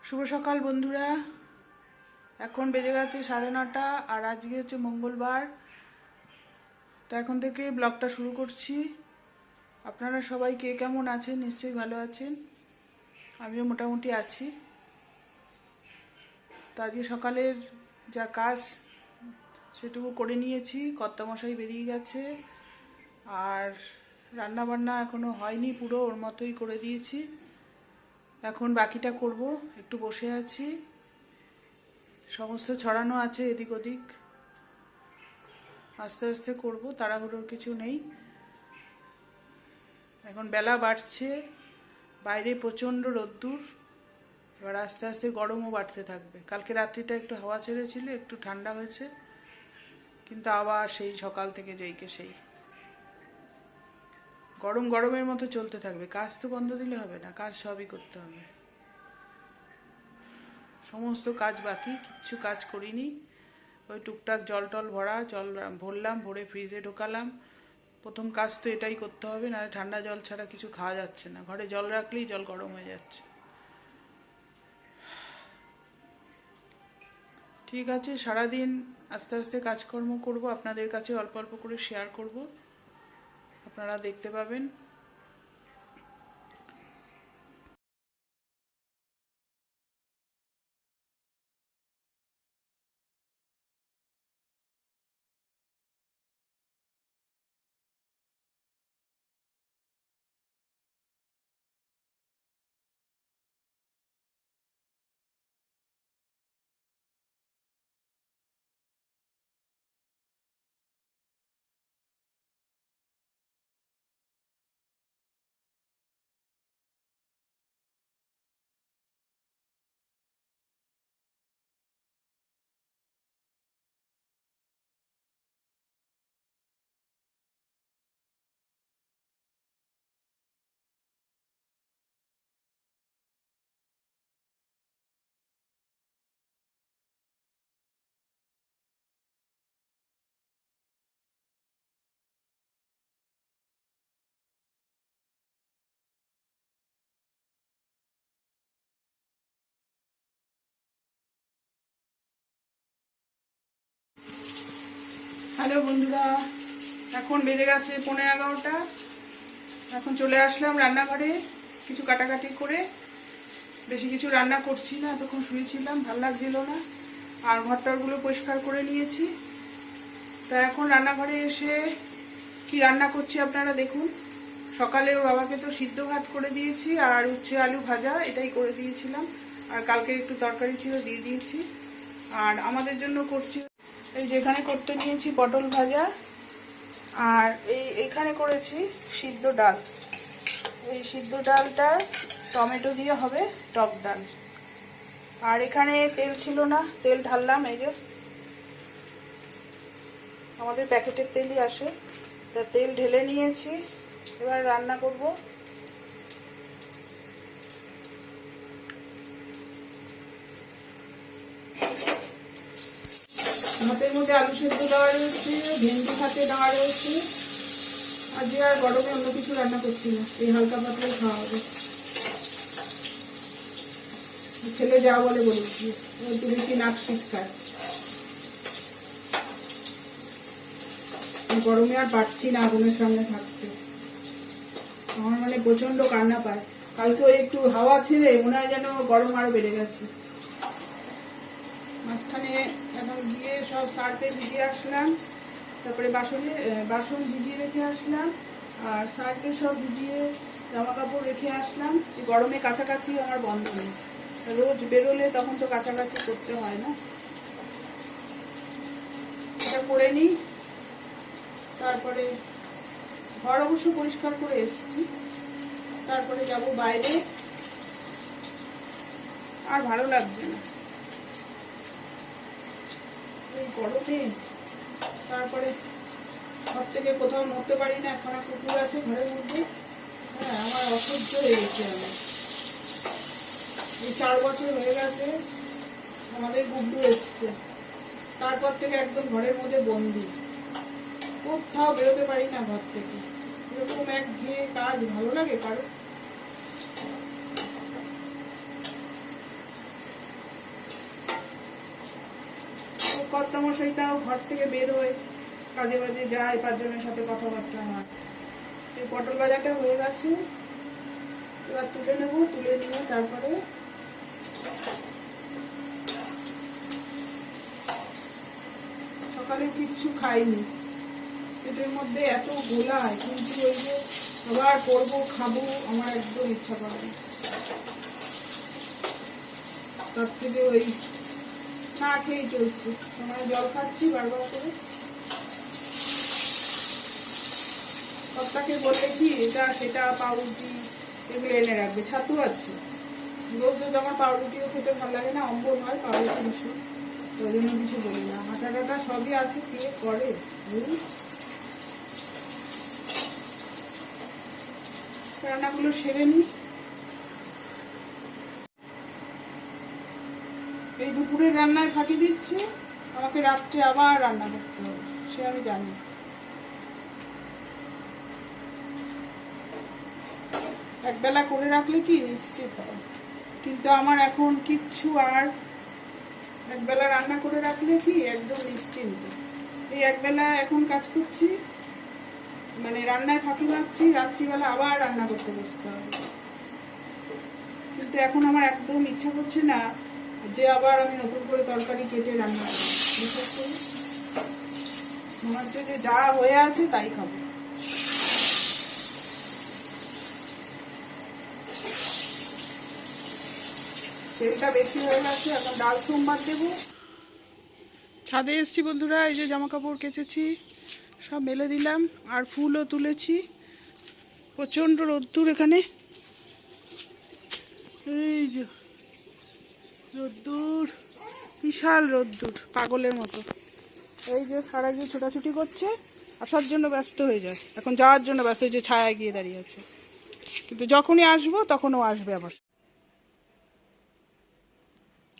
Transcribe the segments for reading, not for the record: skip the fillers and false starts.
শুভ সকাল বন্ধুরা। এখন বেজে গেছে 9:30 আর আজকে হচ্ছে মঙ্গলবার। তো এখন থেকে ব্লগটা শুরু করছি। আপনারা সবাই কে কেমন আছেন? নিশ্চয়ই ভালো আছেন, আমিও মোটামুটি আছি। তো আজকে সকালের যা কাজ সেটুকু করে নিয়েছি, কর্তামশাই বেরিয়ে গেছে আর রান্না বান্না এখনো হয়নি, পুরো ওর মতোই করে দিয়েছি। এখন বাকিটা করব, একটু বসে আছি, সমস্ত ছড়ানো আছে এদিক ওদিক, আস্তে আস্তে করব, তাড়াহুড়োর কিছু নেই। এখন বেলা বাড়ছে, বাইরে প্রচণ্ড রোদ্দুর, এবার আস্তে আস্তে গরমও বাড়তে থাকবে। কালকে রাত্রিটা একটু হাওয়া ছেড়েছিল, একটু ঠান্ডা হয়েছে, কিন্তু আবার সেই সকাল থেকে যেইকে সেই গরম গরমের মতো চলতে থাকবে। কাজ তো বন্ধ দিলে হবে না, কাজ সবই করতে হবে। সমস্ত কাজ বাকি, কিচ্ছু কাজ করিনি। ওই টুকটাক জল টল ভরা, জল ভরলাম, ভরে ফ্রিজে ঢোকালাম। প্রথম কাজ তো এটাই করতে হবে, নাহলে ঠান্ডা জল ছাড়া কিছু খাওয়া যাচ্ছে না। ঘরে জল রাখলেই জল গরম হয়ে যাচ্ছে। ঠিক আছে, সারাদিন আস্তে আস্তে কাজকর্ম করব, আপনাদের কাছে অল্প অল্প করে শেয়ার করব, আপনারা দেখতে পাবেন। হ্যালো বন্ধুরা, এখন বেজে গেছে 11:15। এখন চলে আসলাম রান্নাঘরে, কিছু কাটাকাটি করে। বেশি কিছু রান্না করছি না, এতক্ষণ শুয়েছিলাম, ভালো লাগছিল না, আর ঘরটারগুলো পরিষ্কার করে নিয়েছি। তা এখন রান্নাঘরে এসে কি রান্না করছি আপনারা দেখুন। সকালে ওর বাবাকে তো সিদ্ধ ভাত করে দিয়েছি, আর উচ্ছে আলু ভাজা এটাই করে দিয়েছিলাম, আর কালকে একটু তরকারি ছিল দিয়ে দিয়েছি। আর আমাদের জন্য করছি, এই যেখানে করতে নিয়েছি পটল ভাজা, আর এইখানে করেছি সিদ্ধ ডাল। এই সিদ্ধ ডালটা টমেটো দিয়ে হবে টক ডাল। আর এখানে তেল ছিল না, তেল ঢাললাম, এই যে আমাদের প্যাকেটের তেলই আসে, তা তেল ঢেলে নিয়েছি। এবার রান্না করব। ভাতের মধ্যে আলু সেদ্ধ দেওয়া রয়েছে, ভেন্ডি ভাতে দেওয়া রয়েছে। আজকে আর গরমে অন্য কিছু রান্না করছি না, এই হালকা পাতলাই খাওয়া হবে। ছেলে যা বলে বলেছি, একটু বেশি নাক শিক্ষায়। গরমে আর পারছি না আগুনের সামনে থাকতে, আমার মানে প্রচন্ড কান্না পায়। কালকে ওই একটু হাওয়া ছেড়ে মনে হয় যেন গরম আরো বেড়ে গেছে। মাঝখানে এখন গিয়ে সব সার্ফে ভিজিয়ে আসলাম, তারপরে বাসন ভিজিয়ে রেখে আসলাম, আর সার্ফে সব ভিজিয়ে জামা কাপড় রেখে আসলাম। গরমে কাছাকাছি আমার বন্ধ নেই, রোজ বেরোলে তখন তো কাছাকাছি করতে হয় না। এটা করে নিই, তারপরে ঘর অবশ্য পরিষ্কার করে এসেছি, তারপরে যাব বাইরে। আর ভালো লাগছে না এই গরমে, তারপরে ঘর থেকে কোথাও নড়তে পারি না। এখন কুকুর আছে ঘরের মধ্যে, হ্যাঁ আমার অসহ্য হয়ে গেছে। আমার এই 4 বছর হয়ে গেছে আমাদের গুড্ডু এসছে, তারপর থেকে একদম ঘরের মধ্যে বন্দি, কোথাও বেরোতে পারি না ঘর থেকে। এরকম একঘেয়ে কাজ ভালো লাগে কারো? কর্তামশাইটাও ঘর থেকে বের হয়ে কাজে বাজে যায়, 5 জনের সাথে কথাবার্তা হয়। এই পটল ভাজাটা হয়ে গেছে, এবার তুলে নেব। তুলে নিয়ে তারপরে সকালে কিচ্ছু খাইনি, পেটের মধ্যে এত গোলায়, কিন্তু ওই যে আবার করবো খাবো আমার একদম ইচ্ছা করে না। তার থেকে ওই না খেয়েই চলছে, মানে জল খাচ্ছি বারবার করে। সবটাকে বললে কি এটা সেটা পাউরুটি এগুলো এনে রাখবে, ছাতু আছে। রোজ রোজ আমার পাউরুটিও খেতে ভালো লাগে না, অম্বল হয় পাউরুটি ভীষণ, ওই জন্য কিছু বলি না। আটা টাটা সবই আছে, কে করে। রান্নাগুলো সেরে নিই। এই দুপুরের রান্নায় ফাঁকি দিচ্ছে, আমাকে রাত্রে আবার রান্না করতে হবে, সে আমি জানি। একবেলা করে রাখলে কি নিশ্চিত হয়, কিন্তু আমার এখন কিচ্ছু আর একবেলা রান্না করে রাখলে কি একদম নিশ্চিন্ত। এই একবেলা এখন কাজ করছি, মানে রান্নায় ফাঁকি মারছি, রাত্রিবেলা আবার রান্না করতে বসতে হবে। কিন্তু এখন আমার একদম ইচ্ছা করছে না যে আবার আমি নতুন করে তরকারি কেটে রান্না করি। বিশেষ করে মনে হচ্ছে যে যা হয়ে আছে তাই খাবো। তেলটা বেশি হয়ে গেছে, এখন ডাল সোমবার দেবো। ছাদে এসছি বন্ধুরা, এই যে জামা কাপড় কেচেছি সব মেলে দিলাম, আর ফুলও তুলেছি। প্রচণ্ড রোদ্দুর এখানে, এই যে রোদ্দুর, বিশাল রোদ্দুর, পাগলের মতো। এই যে সারা গিয়ে ছোটাছুটি করছে, আসার জন্য ব্যস্ত হয়ে যায়, এখন যাওয়ার জন্য ব্যস্ত, যে ছায়ায় গিয়ে দাঁড়িয়ে আছে। কিন্তু যখনই আসবো তখনও আসবে আবার।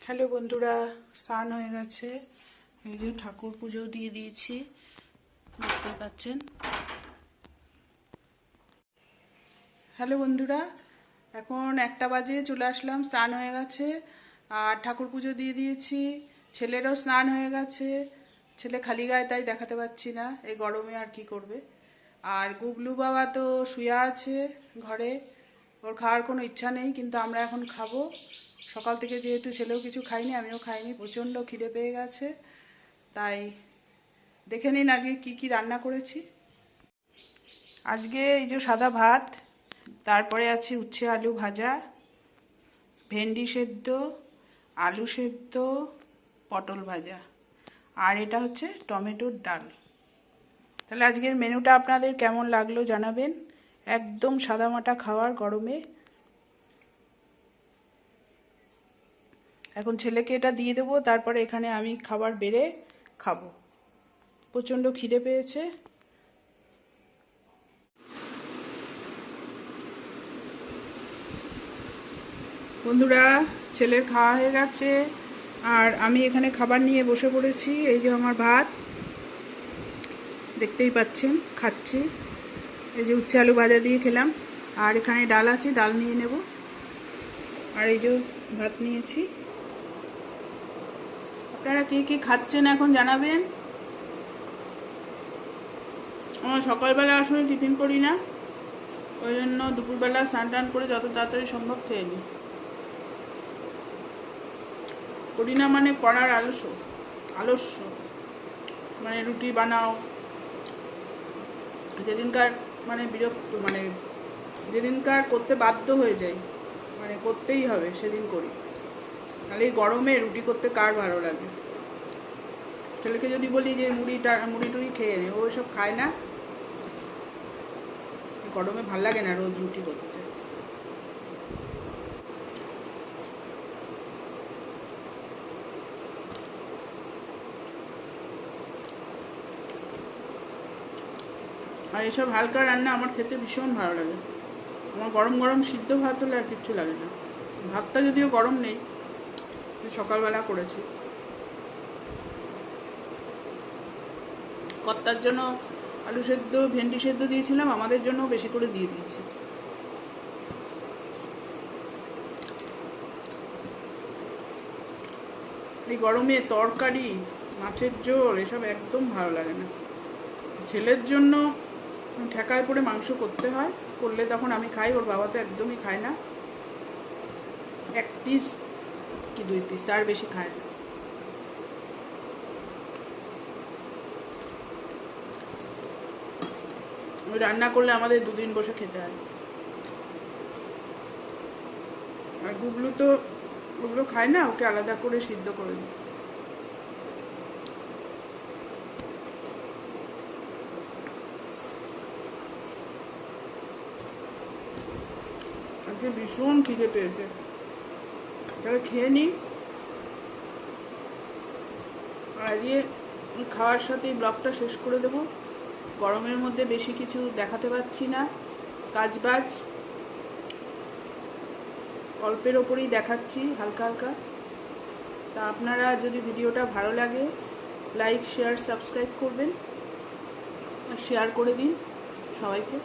হ্যালো বন্ধুরা, স্নান হয়ে গেছে, এই যে ঠাকুর পুজো দিয়ে দিয়েছি, দেখতেই পাচ্ছেন। হ্যালো বন্ধুরা, এখন 1টা বাজে, চলে আসলাম, স্নান হয়ে গেছে আর ঠাকুর পুজো দিয়ে দিয়েছি। ছেলেরও স্নান হয়ে গেছে, ছেলে খালি গায়ে তাই দেখাতে পাচ্ছি না, এই গরমে আর কি করবে। আর গুবলু বাবা তো শুয়ে আছে ঘরে, ওর খাওয়ার কোনো ইচ্ছা নেই, কিন্তু আমরা এখন খাবো। সকাল থেকে যেহেতু ছেলেও কিছু খাইনি, আমিও খাইনি, প্রচণ্ড খিদে পেয়ে গেছে, তাই দেখে নিন আজকে কি কি রান্না করেছি। আজকে এই যে সাদা ভাত, তারপরে আছে উচ্ছে আলু ভাজা, ভেন্ডি সেদ্ধ, আলু সেদ্ধ, পটল ভাজা, আর এটা হচ্ছে টমেটোর ডাল। তাহলে আজকের মেনুটা আপনাদের কেমন লাগলো জানাবেন। একদম সাদামাটা খাওয়ার গরমে। এখন ছেলেকে এটা দিয়ে দেবো, তারপরে এখানে আমি খাবার বেড়ে খাবো, প্রচণ্ড খিদে পেয়েছে। বন্ধুরা, ছেলের খাওয়া হয়ে গেছে আর আমি এখানে খাবার নিয়ে বসে পড়েছি। এই যে আমার ভাত, দেখতেই পাচ্ছেন, খাচ্ছি। এই যে উচ্ছে আলু ভাজা দিয়ে খেলাম, আর এখানে ডাল আছে, ডাল নিয়ে নেব। আর এই যে ভাত নিয়েছি। আপনারা কে কে খাচ্ছেন এখন জানাবেন। আমার সকালবেলা আসলে টিফিন করি না, ওই জন্য দুপুরবেলা স্নান টান করে যত তাড়াতাড়ি সম্ভব খেয়ে নিই। করি না মানে করার আলস্য, মানে রুটি বানাও, যেদিনকার মানে বিরক্ত, মানে যেদিনকার করতে বাধ্য হয়ে যাই, মানে করতেই হবে সেদিন করি। তাহলে এই গরমে রুটি করতে কার ভালো লাগে। ছেলেকে যদি বলি যে মুড়ি টুড়ি খেয়ে নে, ও সব খায় না, গরমে ভাল লাগে না রোজ রুটি করতে। আর এসব হালকা রান্না আমার খেতে ভীষণ ভালো লাগে। আমার গরম গরম সিদ্ধ ভাত হলে আর কিচ্ছু লাগে না। ভাতটা যদিও গরম নেই, সকালবেলা করেছি। কর্তার জন্য আলু সেদ্ধ ভেন্ডি সেদ্ধ দিয়েছিলাম, আমাদের জন্য বেশি করে দিয়ে দিয়েছি। এই গরমে তরকারি মাছের ঝোল এসব একদম ভালো লাগে না। ছেলের জন্য ঠেকায় পড়ে মাংস করতে হয়, করলে তখন আমি খাই, ওর বাবা তো একদমই খায় না, 1 পিস কি 2 পিস, তার বেশি খায় না। ওই রান্না করলে আমাদের 2 দিন বসে খেতে হয়। আর গুগলু তো ওগুলো খায় না, ওকে আলাদা করে সিদ্ধ করে দিই। আজকে ভীষণ খিদে পেয়েছে, তাহলে খেয়ে নিই। আর আজকে খাওয়ার সাথে ব্লগটা শেষ করে দেবো। গরমের মধ্যে বেশি কিছু দেখাতে পারছি না, কাজবাজ অল্পের ওপরেই দেখাচ্ছি, হালকা হালকা। তা আপনারা যদি ভিডিওটা ভালো লাগে লাইক শেয়ার সাবস্ক্রাইব করবেন আর শেয়ার করে দিন সবাইকে।